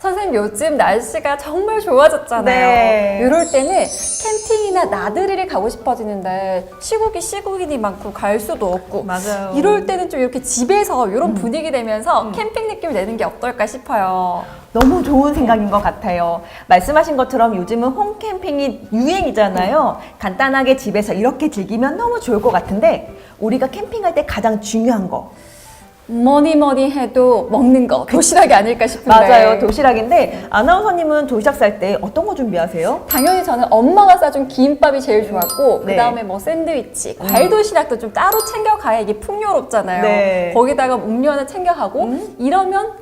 선생님 요즘 날씨가 정말 좋아졌잖아요. 네. 이럴 때는 캠핑이나 나들이를 가고 싶어지는데 시국이니만큼 갈 수도 없고 맞아요. 이럴 때는 좀 이렇게 집에서 이런 분위기 내면서 캠핑 느낌을 내는 게 어떨까 싶어요. 너무 좋은 생각인 것 같아요. 말씀하신 것처럼 요즘은 홈캠핑이 유행이잖아요. 간단하게 집에서 이렇게 즐기면 너무 좋을 것 같은데 우리가 캠핑할 때 가장 중요한 거 뭐니 해도 먹는 거 도시락이 아닐까 싶은데. 맞아요. 도시락인데 아나운서님은 도시락 쌀 때 어떤 거 준비하세요? 당연히 저는 엄마가 싸준 김밥이 제일 좋았고 네. 그다음에 뭐 샌드위치, 과일 도시락도 좀 따로 챙겨가야 이게 풍요롭잖아요. 네. 거기다가 음료 하나 챙겨가고 이러면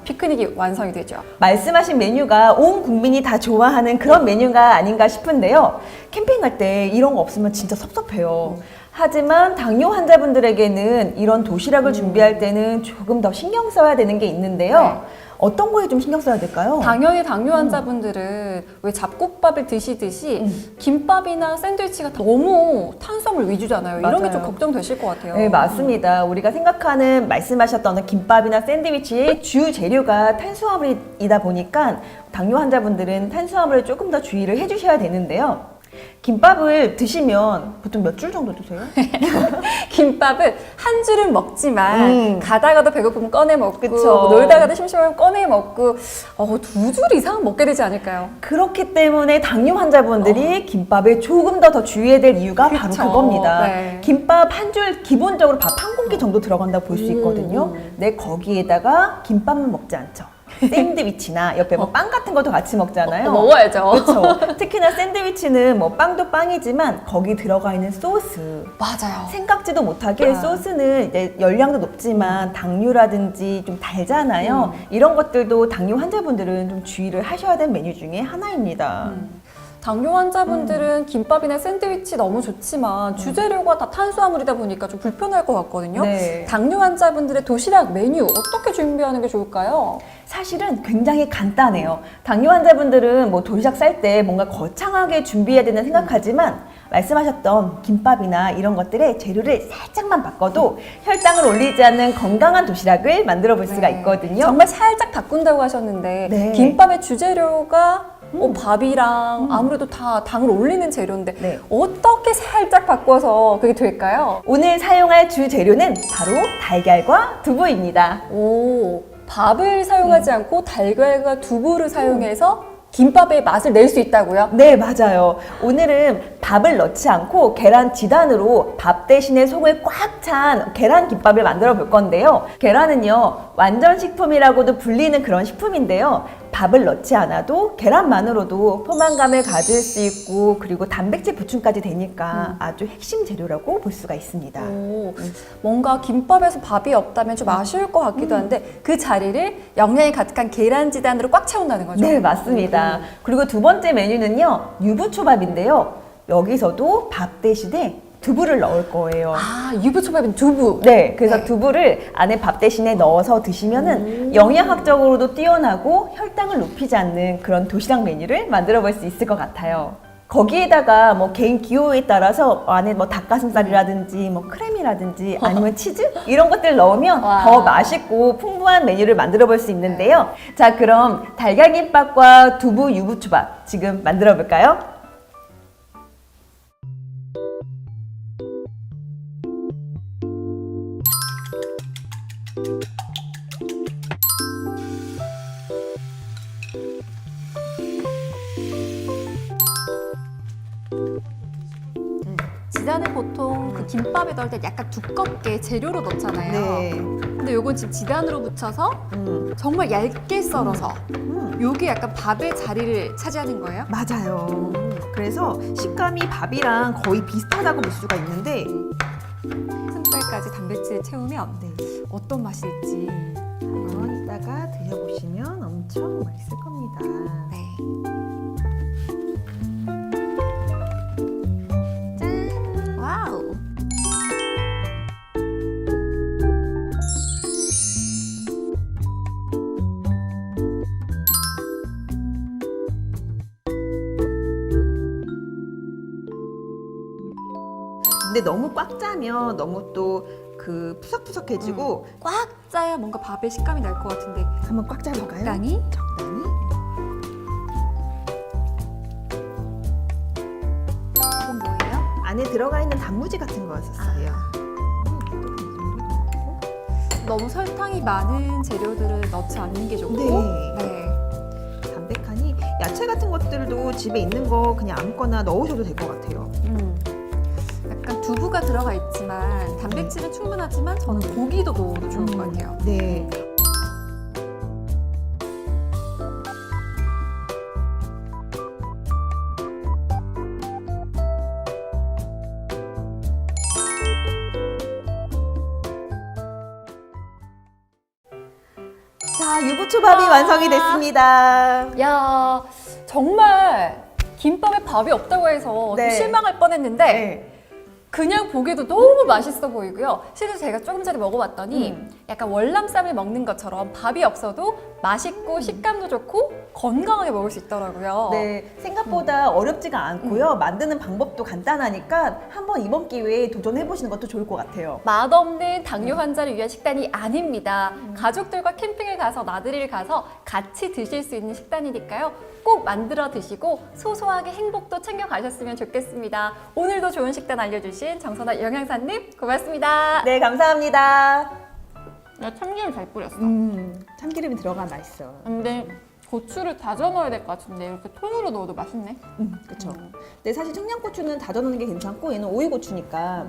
피크닉이 완성이 되죠. 말씀하신 메뉴가 온 국민이 다 좋아하는 그런 메뉴가 아닌가 싶은데요. 캠핑 갈 때 이런 거 없으면 진짜 섭섭해요. 하지만 당뇨 환자분들에게는 이런 도시락을 준비할 때는 조금 더 신경 써야 되는 게 있는데요. 네. 어떤 거에 좀 신경 써야 될까요? 당연히 당뇨 환자분들은 왜 잡곡밥을 드시듯이 김밥이나 샌드위치가 너무 탄수화물 위주잖아요. 이런 게 좀 맞아요. 걱정되실 것 같아요. 네, 맞습니다. 우리가 생각하는 말씀하셨던 김밥이나 샌드위치의 주 재료가 탄수화물이다 보니까 당뇨 환자분들은 탄수화물에 조금 더 주의를 해주셔야 되는데요. 김밥을 드시면 보통 몇 줄 정도 드세요? 김밥은 한 줄은 먹지만 가다가도 배고프면 꺼내 먹고 그쵸. 놀다가도 심심하면 꺼내 먹고 두 줄 이상은 먹게 되지 않을까요? 그렇기 때문에 당뇨 환자분들이 김밥에 조금 더 주의해야 될 이유가 바로 그쵸. 그겁니다. 네. 김밥 한 줄 기본적으로 밥 한 공기 정도 들어간다고 볼 수 있거든요. 근데 거기에다가 김밥은 먹지 않죠. 샌드위치나 옆에 뭐 빵 같은 것도 같이 먹잖아요. 먹어야죠. 그렇죠. 특히나 샌드위치는 뭐 빵도 빵이지만 거기 들어가 있는 소스. 맞아요. 생각지도 못하게 소스는 이제 열량도 높지만 당류라든지 좀 달잖아요. 이런 것들도 당뇨 환자분들은 좀 주의를 하셔야 될 메뉴 중에 하나입니다. 당뇨 환자분들은 김밥이나 샌드위치 너무 좋지만 주재료가 다 탄수화물이다 보니까 좀 불편할 것 같거든요. 네. 당뇨 환자분들의 도시락 메뉴 어떻게 준비하는 게 좋을까요? 사실은 굉장히 간단해요. 당뇨 환자분들은 뭐 도시락 쌀 때 뭔가 거창하게 준비해야 되는 생각하지만 말씀하셨던 김밥이나 이런 것들의 재료를 살짝만 바꿔도 혈당을 올리지 않는 건강한 도시락을 만들어 볼 수가 있거든요. 정말 살짝 바꾼다고 하셨는데 네. 김밥의 주재료가 밥이랑 아무래도 다 당을 올리는 재료인데 네. 어떻게 살짝 바꿔서 그게 될까요? 오늘 사용할 주 재료는 바로 달걀과 두부입니다. 오, 밥을 사용하지 않고 달걀과 두부를 사용해서 김밥의 맛을 낼 수 있다고요? 네, 맞아요. 오늘은 밥을 넣지 않고 계란 지단으로 밥 대신에 속을 꽉 찬 계란 김밥을 만들어 볼 건데요. 계란은요, 완전 식품이라고도 불리는 그런 식품인데요. 밥을 넣지 않아도 계란만으로도 포만감을 가질 수 있고 그리고 단백질 보충까지 되니까 아주 핵심 재료라고 볼 수가 있습니다. 오, 뭔가 김밥에서 밥이 없다면 좀 아쉬울 것 같기도 한데 그 자리를 영양이 가득한 계란지단으로 꽉 채운다는 거죠? 네, 맞습니다. 그리고 두 번째 메뉴는요, 유부초밥인데요. 여기서도 밥 대신에 두부를 넣을 거예요. 아, 유부초밥은 두부. 네, 그래서 네. 두부를 안에 밥 대신에 넣어서 드시면은 영양학적으로도 뛰어나고 혈당을 높이지 않는 그런 도시락 메뉴를 만들어 볼 수 있을 것 같아요. 거기에다가 뭐 개인 기호에 따라서 안에 뭐 닭가슴살이라든지 뭐 크림이라든지 아니면 치즈 이런 것들 넣으면 와. 더 맛있고 풍부한 메뉴를 만들어 볼 수 있는데요. 자, 그럼 달걀김밥과 두부 유부초밥 지금 만들어 볼까요? 지단은 보통 그 김밥에 넣을 때 약간 두껍게 재료로 넣잖아요. 네. 근데 요건 지금 지단으로 붙여서 정말 얇게 썰어서 요게 약간 밥의 자리를 차지하는 거예요? 맞아요. 그래서 식감이 밥이랑 거의 비슷하다고 볼 수가 있는데 슴살까지 단백질을 채우면 어떤 맛일지. 한번 이따가 드셔보시면 엄청 맛있을 겁니다. 네. 와우. 근데 너무 꽉 짜면 너무 또 그 푸석푸석해지고 꽉 짜야 뭔가 밥의 식감이 날 것 같은데 한번 꽉 짜볼까요? 적당히? 지단이. 이건 뭐예요? 안에 들어가 있는 단무지 같은 거였었어요. 너무 설탕이 많은 재료들을 넣지 않는 게 좋고 네. 담백하니 야채 같은 것들도 집에 있는 거 그냥 아무거나 넣으셔도 될 것 같아요. 약간 두부가 들어가 있지만 단백질은 충분하지만 저는 고기도 넣어도 좋을 것 같아요. 네. 자, 유부초밥이 완성이 됐습니다. 야, 정말 김밥에 밥이 없다고 해서 네. 좀 실망할 뻔했는데 네. 그냥 보기에도 너무 맛있어 보이고요. 실제로 제가 조금 전에 먹어봤더니 음. 약간 월남쌈을 먹는 것처럼 밥이 없어도 맛있고 식감도 좋고 건강하게 먹을 수 있더라고요. 네, 생각보다 어렵지가 않고요. 만드는 방법도 간단하니까 한번 이번 기회에 도전해보시는 것도 좋을 것 같아요. 맛없는 당뇨 환자를 위한 식단이 아닙니다. 가족들과 캠핑을 가서 나들이를 가서 같이 드실 수 있는 식단이니까요. 꼭 만들어 드시고 소소하게 행복도 챙겨 가셨으면 좋겠습니다. 오늘도 좋은 식단 알려주신 정선아 영양사님 고맙습니다. 네, 감사합니다. 나 참기름 잘 뿌렸어. 참기름이 들어가 맛있어. 근데 고추를 다져 넣어야 될 것 같은데 이렇게 통으로 넣어도 맛있네. 그렇죠. 근데 사실 청양고추는 다져 넣는 게 괜찮고 얘는 오이고추니까